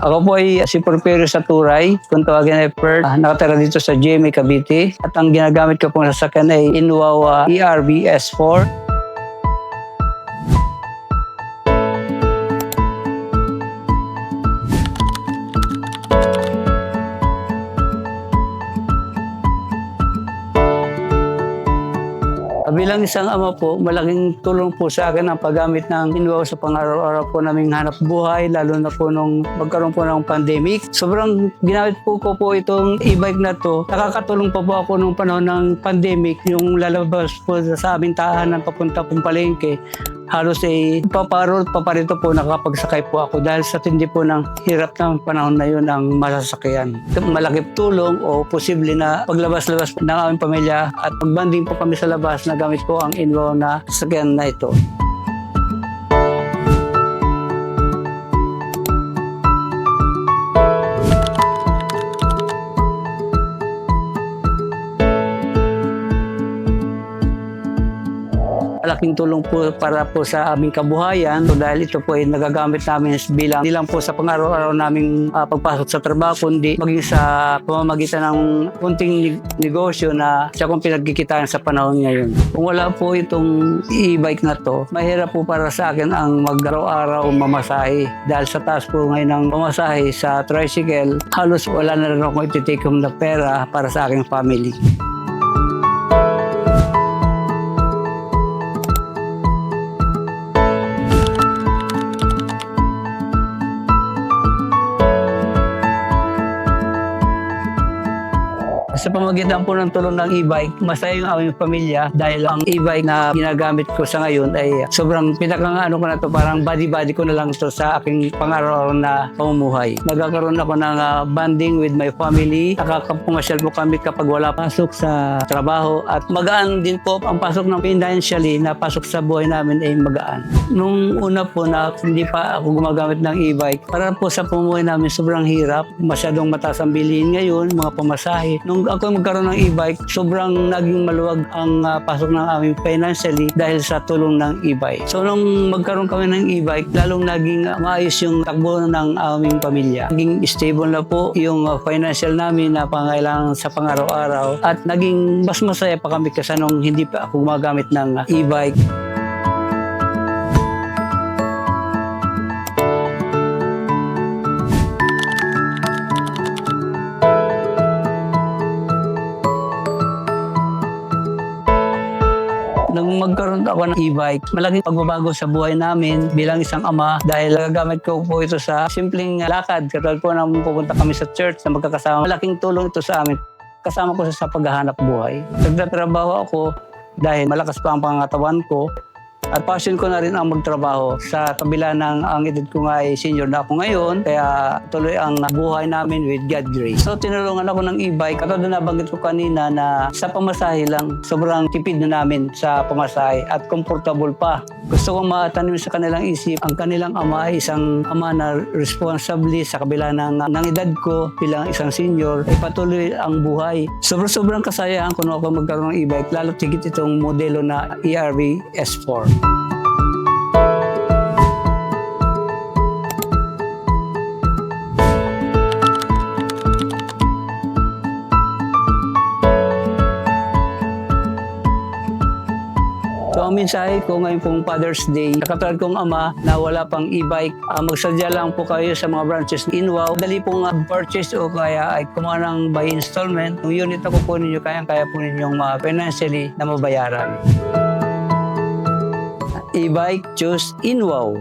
Ako po ay si Porfirio Saturay, kung tawagin ay PERT, nakatira dito sa GMA Cavite. At ang ginagamit ko pong sasakyan ay Inwaw ERV S4. Bilang isang ama po, malaking tulong po sa akin ang paggamit ng Inwaw sa pang-araw-araw po naming hanap buhay, lalo na po nung magkaroon po ng pandemic. Sobrang ginamit po ko po itong e-bike na to. Nakakatulong pa po ako nung panahon ng pandemic, yung lalabas po sa aming tahanan papunta pong palengke. Halos paparito po nakapagsakay po ako dahil sa tindi po ng hirap ng panahon na yun ang masasakyan. Malaking tulong o posible na paglabas-labas ng aming pamilya at magbanding po kami sa labas na gamit po ang Inwaw na sasakyan na ito. Malaking tulong po para po sa aming kabuhayan. So dahil ito po ay nagagamit namin bilang hindi lang po sa pang-araw-araw naming pagpasok sa trabaho, kundi maging sa pamamagitan ng kunting negosyo na siya kong pinagkikitaan sa panahon ngayon. Kung wala po itong e-bike na to, mahirap po para sa akin ang mag-araw-araw mamasahe. Dahil sa taas po ngayon ng pamasahe sa tricycle, halos wala na rin ako iti-take home na pera para sa aking family. Sa pamamagitan po ng tulong ng e-bike, masaya yung aming pamilya dahil ang e-bike na ginagamit ko sa ngayon ay sobrang pinakang ko na to, parang body-body ko na lang to sa aking pang-araw na pamumuhay. Nagkakaroon ako ng bonding with my family. Nakakapumasyal po kami kapag wala pasok sa trabaho at magaan din po ang pasok ng financially na pasok sa buhay namin ay magaan. Nung una po na hindi pa ako gumagamit ng e-bike, para po sa pamumuhay namin sobrang hirap. Masyadong mataas ang bilihin ngayon, mga pamasahe. Nung ako magkaroon ng e-bike, sobrang naging maluwag ang pasok ng aming financially dahil sa tulong ng e-bike. So nung magkaroon kami ng e-bike, lalong naging maayos yung takbo ng aming pamilya. Naging stable na po yung financial namin na pangailangan sa pang-araw-araw at naging mas masaya pa kami kasi nung hindi pa ako gumagamit ng e-bike. Nung magkaroon ako ng e-bike, malaking pagbabago sa buhay namin bilang isang ama dahil nagagamit ko po ito sa simpleng lakad. Katulad po nang pupunta kami sa church na magkakasama. Malaking tulong ito sa amin. Kasama ko sa paghahanap buhay. Nagtatrabaho ako dahil malakas pa ang pangatawan ko. At passion ko na rin ang magtrabaho. Sa kabila ng ang edad ko nga ay senior na ako ngayon, kaya tuloy ang buhay namin with God grace. So tinulungan ako ng e-bike. Katulad na nabanggit ko kanina na sa pamasahe lang, sobrang tipid na namin sa pamasahe at comfortable pa. Gusto kong matanim sa kanilang isip, ang kanilang ama ay isang ama na responsable sa kabila ng edad ko bilang isang senior, ay patuloy ang buhay. Sobrang kasayahan ko nung ako magkaroon ng e-bike, lalo tigit itong modelo na ERV S4. So ang mensahe ko ngayon pong Father's Day, katulad kong ama na wala pang e-bike, magsadya lang po kayo sa mga branches ng Inwaw. Dali pong purchase o kaya ay kumuha ng by installment. Yung unit na po ninyo, kaya po ninyong financially na mabayaran. E-bike, choose Inwaw.